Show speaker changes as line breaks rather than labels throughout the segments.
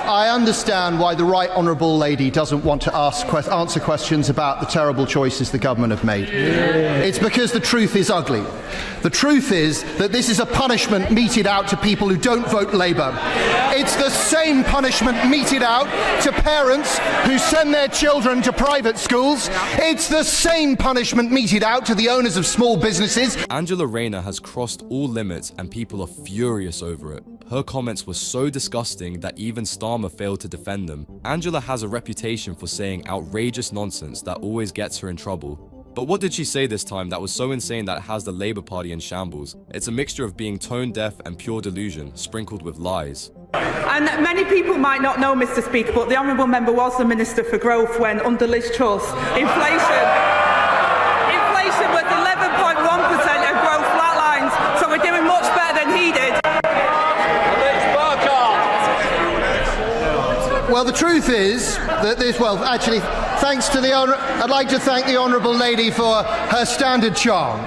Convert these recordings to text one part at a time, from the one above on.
I understand why the Right Honourable Lady doesn't want to answer questions about the terrible choices the government have made. It's because the truth is ugly. The truth is that this is a punishment meted out to people who don't vote Labour. It's the same punishment meted out to parents who send their children to private schools. It's the same punishment meted out to the owners of small businesses.
Angela Rayner has crossed all limits and people are furious over it. Her comments were so disgusting that even Starmer failed to defend them. Angela has a reputation for saying outrageous nonsense that always gets her in trouble. But what did she say this time that was so insane that it has the Labour Party in shambles? It's a mixture of being tone deaf and pure delusion, sprinkled with lies.
And many people might not know, Mr. Speaker, but the Honourable Member was the Minister for Growth when, under Liz Truss, inflation was 11.1% and growth flatlines, so we're doing much better than he did.
Well, the truth is that this, thanks to I'd like to thank the Honourable Lady for her standard charm.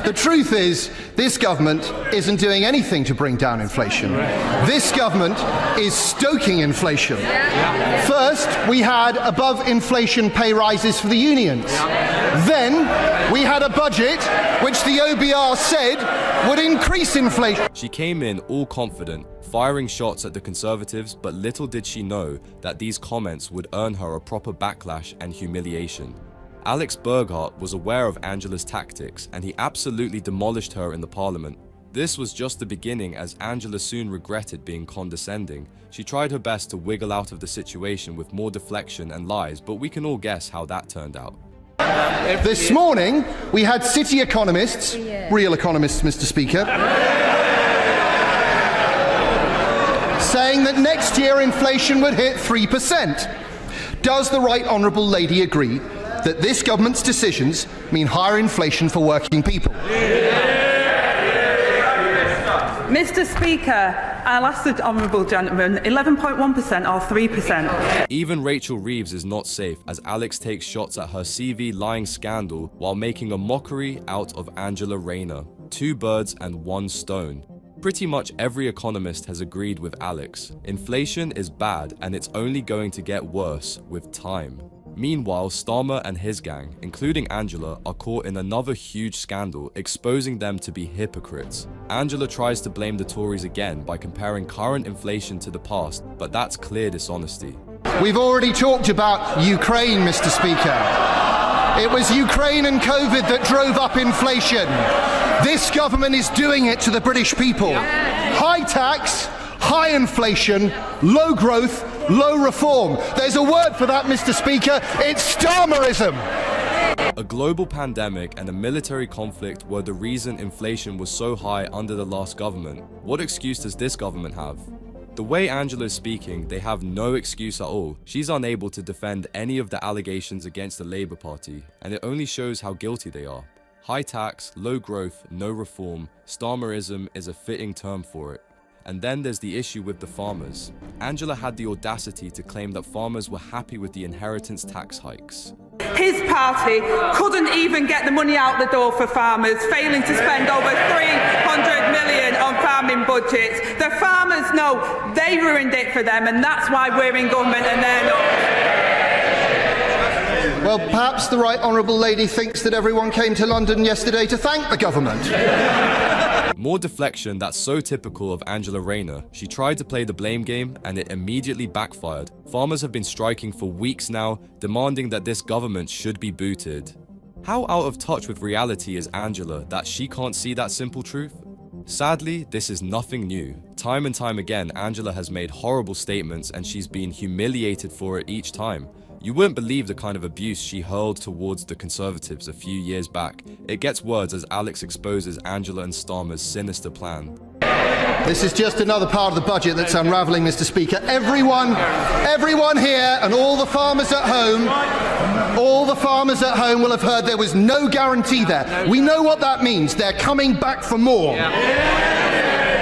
The truth is, this government isn't doing anything to bring down inflation. This government is stoking inflation. First, we had above-inflation pay rises for the unions. Then, we had a budget which the OBR said would increase inflation.
She came in all confident, firing shots at the Conservatives, but little did she know that these comments would earn her a proper backlash and humiliation. Alex Burghardt was aware of Angela's tactics, and he absolutely demolished her in the Parliament. This was just the beginning, as Angela soon regretted being condescending. She tried her best to wiggle out of the situation with more deflection and lies, but we can all guess how that turned out.
This morning, we had city economists, real economists, Mr. Speaker, saying that next year inflation would hit 3%. Does the Right Honourable Lady agree that this government's decisions mean higher inflation for working people?
Mr. Speaker, I'll ask the Honourable Gentleman, 11.1% or 3%?
Even Rachel Reeves is not safe, as Alex takes shots at her CV lying scandal while making a mockery out of Angela Rayner. Two birds and one stone. Pretty much every economist has agreed with Alex. Inflation is bad and it's only going to get worse with time. Meanwhile, Starmer and his gang, including Angela, are caught in another huge scandal, exposing them to be hypocrites. Angela tries to blame the Tories again by comparing current inflation to the past, but that's clear dishonesty.
We've already talked about Ukraine, Mr. Speaker. It was Ukraine and COVID that drove up inflation. This government is doing it to the British people. High tax, high inflation, low growth, low reform. There's a word for that, Mr. Speaker. It's Starmerism.
A global pandemic and a military conflict were the reason inflation was so high under the last government. What excuse does this government have? The way Angela is speaking, they have no excuse at all. She's unable to defend any of the allegations against the Labour Party, and it only shows how guilty they are. High tax, low growth, no reform, Starmerism is a fitting term for it. And then there's the issue with the farmers. Angela had the audacity to claim that farmers were happy with the inheritance tax hikes.
His party couldn't even get the money out the door for farmers, failing to spend over 300 million on farming budgets. The farmers know they ruined it for them, and that's why we're in government and they're not.
Well, perhaps the Right Honourable Lady thinks that everyone came to London yesterday to thank the government.
More deflection that's so typical of Angela Rayner. She tried to play the blame game and it immediately backfired. Farmers have been striking for weeks now, demanding that this government should be booted. How out of touch with reality is Angela that she can't see that simple truth? Sadly, this is nothing new. Time and time again, Angela has made horrible statements and she's been humiliated for it each time. You wouldn't believe the kind of abuse she hurled towards the Conservatives a few years back. It gets worse as Alex exposes Angela and Starmer's sinister plan.
This is just another part of the budget that's unravelling, Mr. Speaker. Everyone here and all the farmers at home will have heard there was no guarantee there. We know what that means. They're coming back for more.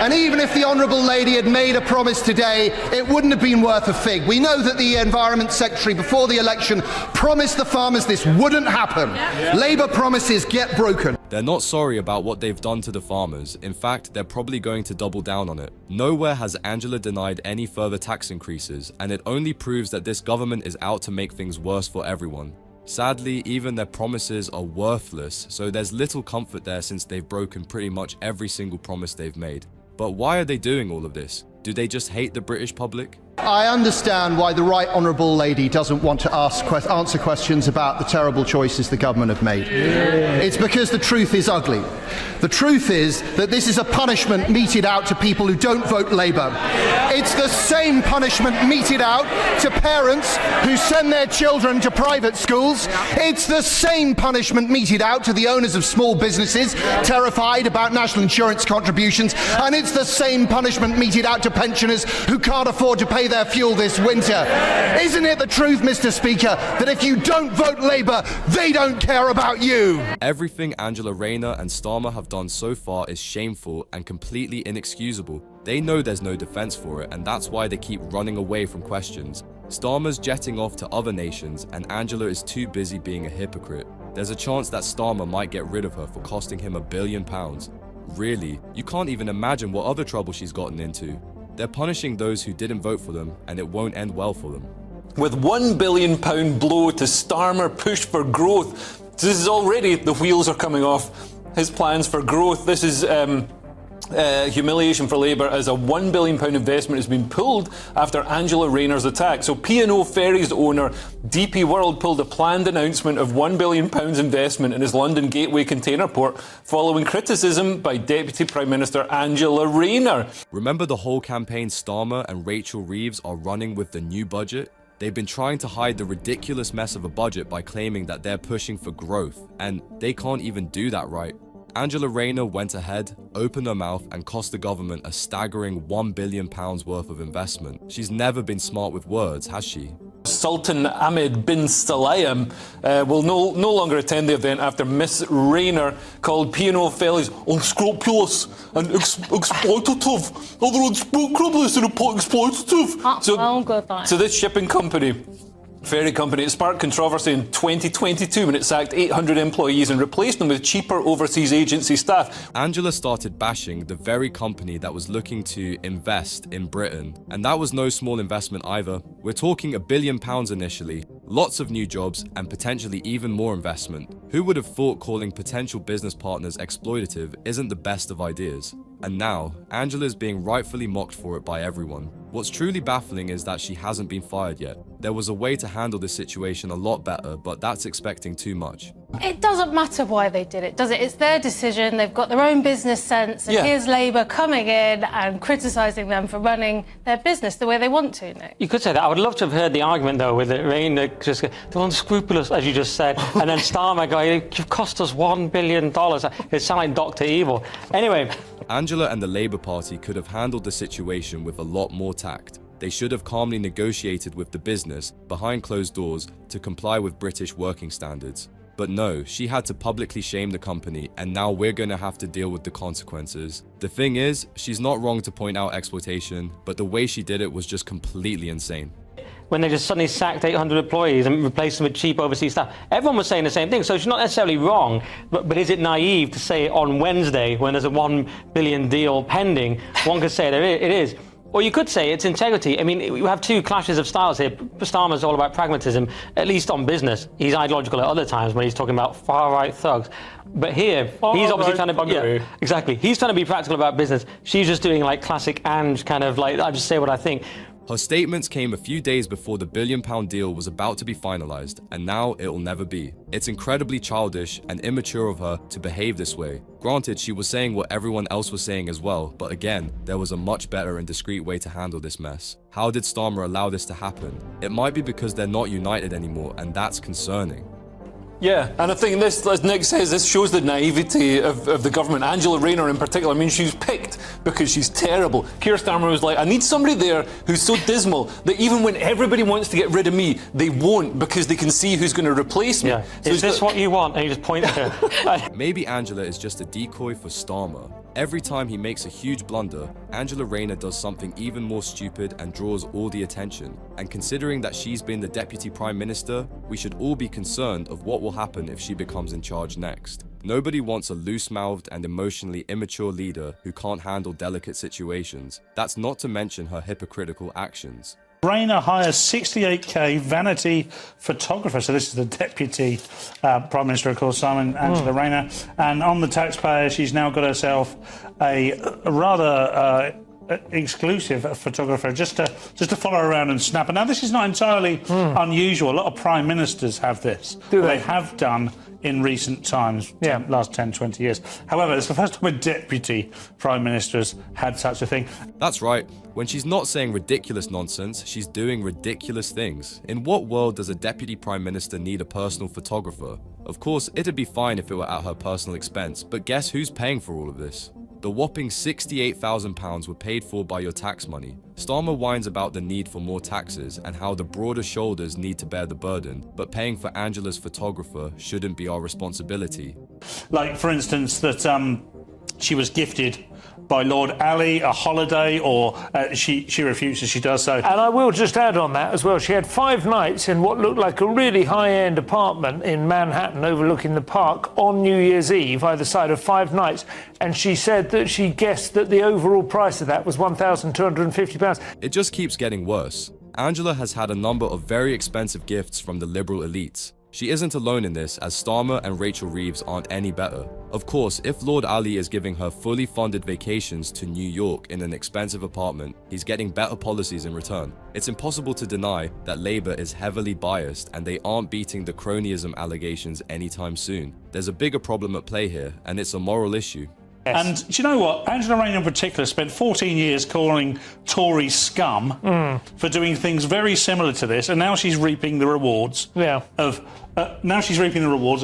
And even if the Honourable Lady had made a promise today, it wouldn't have been worth a fig. We know that the Environment Secretary before the election promised the farmers this wouldn't happen. Labour promises get broken.
They're not sorry about what they've done to the farmers. In fact, they're probably going to double down on it. Nowhere has Angela denied any further tax increases, and it only proves that this government is out to make things worse for everyone. Sadly, even their promises are worthless, so there's little comfort there since they've broken pretty much every single promise they've made. But why are they doing all of this? Do they just hate the British public?
I understand why the Right Honourable Lady doesn't want to answer questions about the terrible choices the government have made. It's because the truth is ugly. The truth is that this is a punishment meted out to people who don't vote Labour. It's the same punishment meted out to parents who send their children to private schools. It's the same punishment meted out to the owners of small businesses terrified about national insurance contributions. And it's the same punishment meted out to pensioners who can't afford to pay their fuel this winter. Isn't it the truth, Mr. Speaker, that if you don't vote Labour, they don't care about you?
Everything Angela Rayner and Starmer have done so far is shameful and completely inexcusable. They know there's no defense for it, and that's why they keep running away from questions. Starmer's jetting off to other nations, and Angela is too busy being a hypocrite. There's a chance that Starmer might get rid of her for costing him £1 billion. Really? You can't even imagine what other trouble she's gotten into. They're punishing those who didn't vote for them, and it won't end well for them.
With £1 billion blow to Starmer push for growth. This is already, the wheels are coming off his plans for growth. This is humiliation for Labour as a £1 billion investment has been pulled after Angela Rayner's attack. So P&O Ferries owner DP World pulled a planned announcement of £1 billion investment in his London Gateway container port following criticism by Deputy Prime Minister Angela Rayner.
Remember the whole campaign Starmer and Rachel Reeves are running with the new budget? They've been trying to hide the ridiculous mess of a budget by claiming that they're pushing for growth, and they can't even do that right. Angela Rayner went ahead, opened her mouth, and cost the government a staggering £1 billion worth of investment. She's never been smart with words, has she?
Sultan Ahmed bin Salayem will no longer attend the event after Miss Rayner called P&O Ferries unscrupulous and exploitative. Oh, they're unscrupulous and exploitative. So this shipping company, ferry company, it sparked controversy in 2022 when it sacked 800 employees and replaced them with cheaper overseas agency staff.
Angela started bashing the very company that was looking to invest in Britain. And that was no small investment either. We're talking £1 billion initially, lots of new jobs, and potentially even more investment. Who would have thought calling potential business partners exploitative isn't the best of ideas? And now, Angela is being rightfully mocked for it by everyone. What's truly baffling is that she hasn't been fired yet. There was a way to handle this situation a lot better, but that's expecting too much.
It doesn't matter why they did it, does it? It's their decision, they've got their own business sense, and here's Labour coming in and criticising them for running their business the way they want to, Nick.
You could say that. I would love to have heard the argument, though, with it, Rayner just, they're unscrupulous, as you just said, and then Starmer going, you've cost us $1 billion. It sounds like Dr. Evil. Anyway.
Angela and the Labour Party could have handled the situation with a lot more tact. They should have calmly negotiated with the business behind closed doors to comply with British working standards. But no, she had to publicly shame the company, and now we're going to have to deal with the consequences. The thing is, she's not wrong to point out exploitation, but the way she did it was just completely insane.
When they just suddenly sacked 800 employees and replaced them with cheap overseas staff. Everyone was saying the same thing, so she's not necessarily wrong, but is it naive to say on Wednesday, when there's a $1 billion deal pending, one could say it is. Or you could say it's integrity. I mean, you have two clashes of styles here. Starmer's all about pragmatism, at least on business. He's ideological at other times when he's talking about far-right thugs. But here, he's obviously trying to... Yeah, exactly. He's trying to be practical about business. She's just doing like classic Ange kind of like, I just say what I think.
Her statements came a few days before the £1 billion deal was about to be finalized, and now it'll never be. It's incredibly childish and immature of her to behave this way. Granted, she was saying what everyone else was saying as well, but again, there was a much better and discreet way to handle this mess. How did Starmer allow this to happen? It might be because they're not united anymore, and that's concerning.
Yeah, and I think this, as Nick says, this shows the naivety of the government. Angela Rayner in particular, I mean, she's picked because she's terrible. Keir Starmer was like, I need somebody there who's so dismal that even when everybody wants to get rid of me, they won't because they can see who's going to replace me.
Yeah. So is this what you want? And you just point at her.
Maybe Angela is just a decoy for Starmer. Every time he makes a huge blunder, Angela Rayner does something even more stupid and draws all the attention. And considering that she's been the Deputy Prime Minister, we should all be concerned of what will happen if she becomes in charge next. Nobody wants a loose-mouthed and emotionally immature leader who can't handle delicate situations. That's not to mention her hypocritical actions.
Rayner hires 68k vanity photographer. So this is the Deputy Prime Minister, of course, Angela Rayner. And on the taxpayer, she's now got herself a rather exclusive photographer just to follow her around and snap her. Now, this is not entirely unusual. A lot of Prime Ministers have this. They have done in recent times, last 10, 20 years. However, it's the first time a Deputy Prime Minister has had such a thing.
That's right. When she's not saying ridiculous nonsense, she's doing ridiculous things. In what world does a Deputy Prime Minister need a personal photographer? Of course, it'd be fine if it were at her personal expense, but guess who's paying for all of this? The whopping £68,000 were paid for by your tax money. Starmer whines about the need for more taxes and how the broader shoulders need to bear the burden, but paying for Angela's photographer shouldn't be our responsibility.
Like, for instance, that she was gifted by Lord Ali a holiday, or she refuses she does so.
And I will just add on that as well, she had 5 nights in what looked like a really high-end apartment in Manhattan overlooking the park on New Year's Eve, either side of 5 nights, and she said that she guessed that the overall price of that was £1,250.
It just keeps getting worse. Angela has had a number of very expensive gifts from the liberal elites. She isn't alone in this, as Starmer and Rachel Reeves aren't any better. Of course, if Lord Ali is giving her fully funded vacations to New York in an expensive apartment, he's getting better policies in return. It's impossible to deny that Labour is heavily biased and they aren't beating the cronyism allegations anytime soon. There's a bigger problem at play here, and it's a moral issue.
Yes. And do you know what? Angela Rayner in particular spent 14 years calling Tories scum for doing things very similar to this, and now she's reaping the rewards of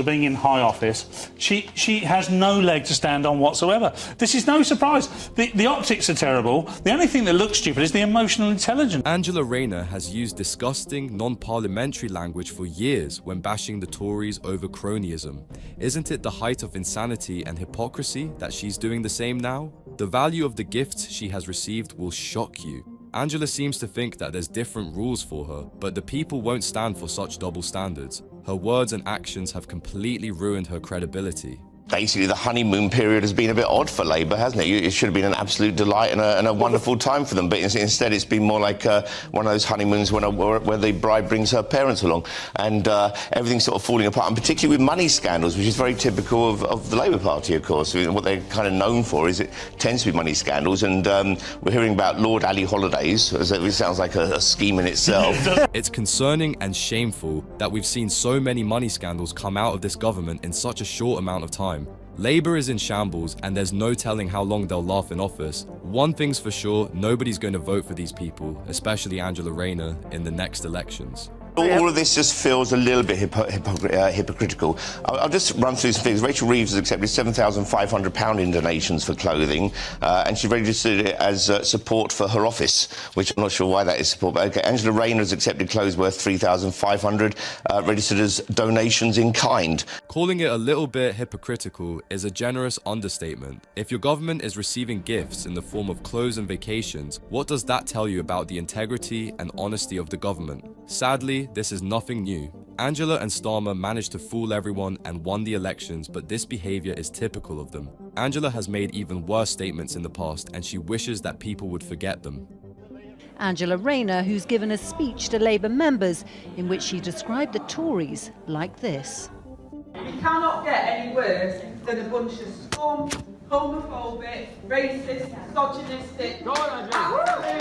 being in high office. She has no leg to stand on whatsoever. This is no surprise. The optics are terrible. The only thing that looks stupid is the emotional intelligence.
Angela Rayner has used disgusting, non-parliamentary language for years when bashing the Tories over cronyism. Isn't it the height of insanity and hypocrisy that she's doing the same now? The value of the gifts she has received will shock you. Angela seems to think that there's different rules for her, but the people won't stand for such double standards. Her words and actions have completely ruined her credibility.
Basically, the honeymoon period has been a bit odd for Labour, hasn't it? It should have been an absolute delight and a wonderful time for them, but instead it's been more like one of those honeymoons where the bride brings her parents along, and everything's sort of falling apart, and particularly with money scandals, which is very typical of the Labour Party, of course. What they're kind of known for is it tends to be money scandals, and we're hearing about Lord Ali holidays, as it sounds like a scheme in itself.
It's concerning and shameful that we've seen so many money scandals come out of this government in such a short amount of time. Labour is in shambles and there's no telling how long they'll laugh in office. One thing's for sure, nobody's going to vote for these people, especially Angela Rayner, in the next elections.
All of this just feels a little bit hypocritical. I'll just run through some things. Rachel Reeves has accepted £7,500 in donations for clothing, and she registered it as support for her office, which I'm not sure why that is support. But okay. Angela Rayner has accepted clothes worth £3,500, registered as donations in kind.
Calling it a little bit hypocritical is a generous understatement. If your government is receiving gifts in the form of clothes and vacations, what does that tell you about the integrity and honesty of the government? Sadly, this is nothing new. Angela and Starmer managed to fool everyone and won the elections, but this behavior is typical of them. Angela has made even worse statements in the past, and she wishes that people would forget them.
Angela Rayner, who's given a speech to Labour members in which she described the Tories like this.
We cannot get any worse than a bunch of scum, homophobic, racist, misogynistic... Go on, Angela.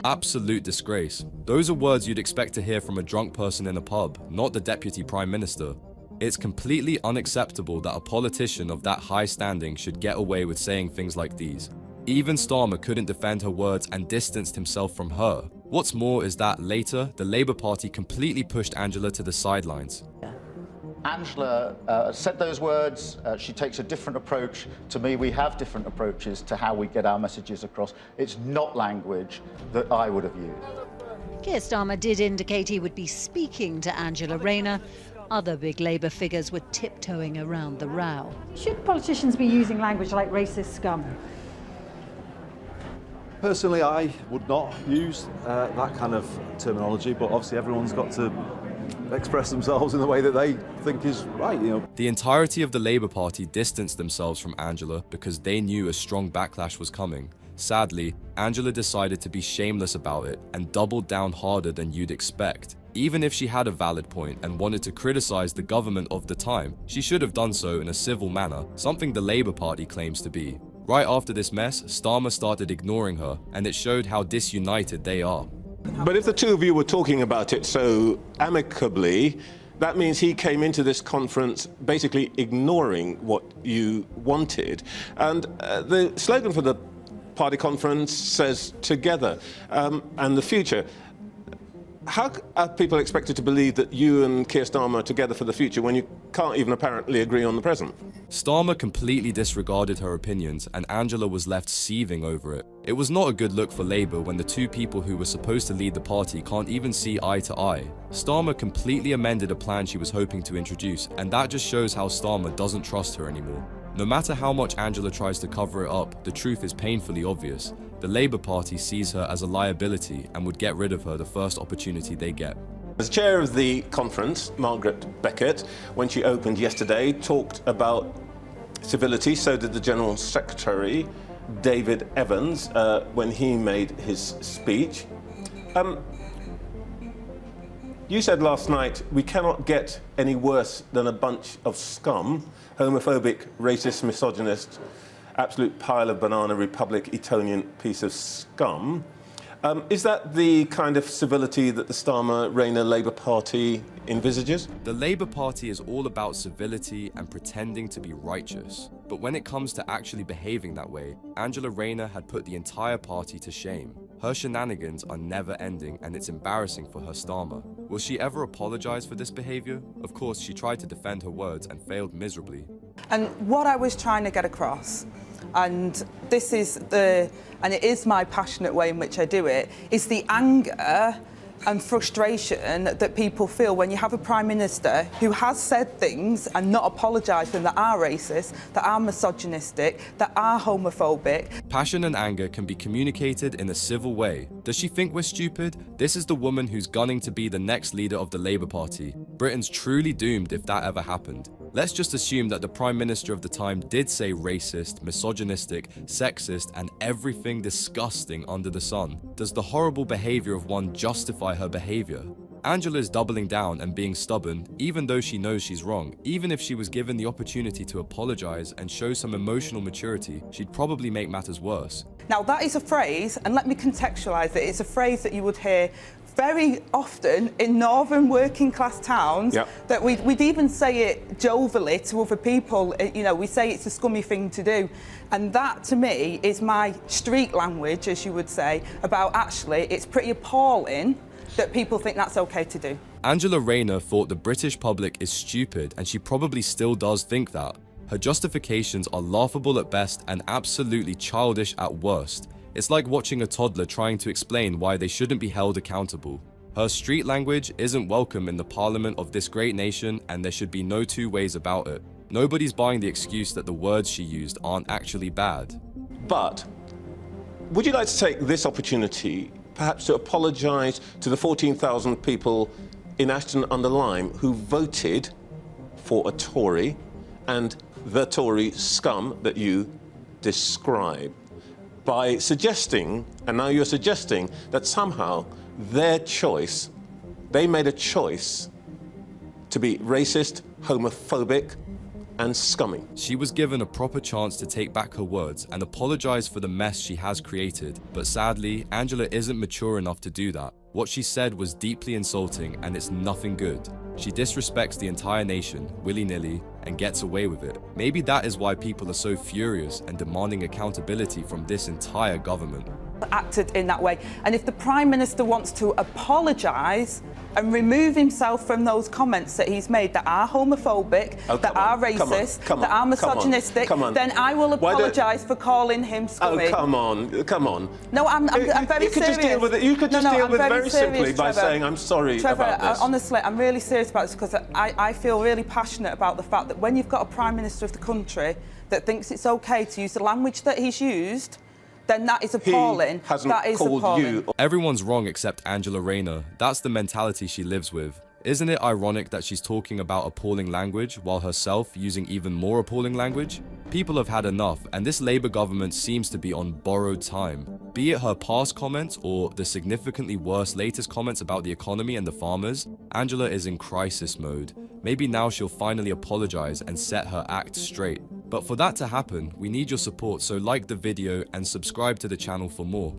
Absolute disgrace. Those are words you'd expect to hear from a drunk person in a pub, not the Deputy Prime Minister. It's completely unacceptable that a politician of that high standing should get away with saying things like these. Even Starmer couldn't defend her words and distanced himself from her. What's more is that later, the Labour Party completely pushed Angela to the sidelines.
Angela said those words. She takes a different approach to me. We have different approaches to how we get our messages across. It's not language that I would have used.
Keir Starmer did indicate he would be speaking to Angela Rayner. Other big Labour figures were tiptoeing around the row.
Should politicians be using language like racist scum? Personally, I would not use that kind of terminology, but obviously everyone's got to express themselves in the way that they think is right, you know.
The entirety of the Labour Party distanced themselves from Angela because they knew a strong backlash was coming. Sadly, Angela decided to be shameless about it and doubled down harder than you'd expect. Even if she had a valid point and wanted to criticise the government of the time, she should have done so in a civil manner, something the Labour Party claims to be. Right after this mess, Starmer started ignoring her, and it showed how disunited they are.
But if the two of you were talking about it so amicably, that means he came into this conference basically ignoring what you wanted. And the slogan for the party conference says together and the future. How are people expected to believe that you and Keir Starmer are together for the future when you can't even apparently agree on the present?
Starmer completely disregarded her opinions, and Angela was left seething over it. It was not a good look for Labour when the two people who were supposed to lead the party can't even see eye to eye. Starmer completely amended a plan she was hoping to introduce, and that just shows how Starmer doesn't trust her anymore. No matter how much Angela tries to cover it up, the truth is painfully obvious. The Labour Party sees her as a liability and would get rid of her the first opportunity they get.
As chair of the conference, Margaret Beckett, when she opened yesterday, talked about civility. So did the General Secretary, David Evans, when he made his speech. You said last night, we cannot get any worse than a bunch of scum, homophobic, racist, misogynist, absolute pile of banana republic, Etonian piece of scum. Is that the kind of civility that the Starmer-Rayner Labour Party envisages?
The Labour Party is all about civility and pretending to be righteous. But when it comes to actually behaving that way, Angela Rayner had put the entire party to shame. Her shenanigans are never ending, and it's embarrassing for her Starmer. Will she ever apologise for this behaviour? Of course, she tried to defend her words and failed miserably.
And what I was trying to get across, and this is and it is my passionate way in which I do it, is the anger and frustration that people feel when you have a Prime Minister who has said things and not apologised for them that are racist, that are misogynistic, that are homophobic.
Passion and anger can be communicated in a civil way. Does she think we're stupid? This is the woman who's gunning to be the next leader of the Labour Party. Britain's truly doomed if that ever happened. Let's just assume that the Prime Minister of the time did say racist, misogynistic, sexist, and everything disgusting under the sun. Does the horrible behaviour of one justify her behaviour? Angela is doubling down and being stubborn, even though she knows she's wrong. Even if she was given the opportunity to apologise and show some emotional maturity, she'd probably make matters worse.
Now, that is a phrase, and let me contextualise it, it's a phrase that you would hear very often in northern working class towns, that we'd even say it jovially to other people. You know, we say it's a scummy thing to do. And that, to me, is my street language, as you would say, about actually it's pretty appalling that people think that's okay to do.
Angela Rayner thought the British public is stupid, and she probably still does think that. Her justifications are laughable at best and absolutely childish at worst. It's like watching a toddler trying to explain why they shouldn't be held accountable. Her street language isn't welcome in the parliament of this great nation, and there should be no two ways about it. Nobody's buying the excuse that the words she used aren't actually bad.
But would you like to take this opportunity perhaps to apologise to the 14,000 people in Ashton-under-Lyne who voted for a Tory and the Tory scum that you describe, by suggesting, and now you're suggesting, that somehow their choice, they made a choice to be racist, homophobic, and scummy.
She was given a proper chance to take back her words and apologise for the mess she has created, but sadly, Angela isn't mature enough to do that. What she said was deeply insulting, and it's nothing good. She disrespects the entire nation, willy-nilly, and gets away with it. Maybe that is why people are so furious and demanding accountability from this entire government.
Acted in that way. And if the Prime Minister wants to apologise and remove himself from those comments that he's made that are homophobic, that are racist, that are misogynistic, then I will apologise for calling him scummy.
Oh, come on.
No, I'm very serious.
You could just deal with it. You could just deal with it very simply by saying, I'm sorry about this.
Honestly, I'm really serious about this because I feel really passionate about the fact that when you've got a Prime Minister of the country that thinks it's okay to use the language that he's used then that is appalling.
He hasn't
That is
called
appalling.
you.
Everyone's wrong except Angela Rayner. That's the mentality she lives with. Isn't it ironic that she's talking about appalling language while herself using even more appalling language? People have had enough, and this Labour government seems to be on borrowed time. Be it her past comments or the significantly worse latest comments about the economy and the farmers, Angela is in crisis mode. Maybe now she'll finally apologise and set her act straight. But for that to happen, we need your support, so like the video and subscribe to the channel for more.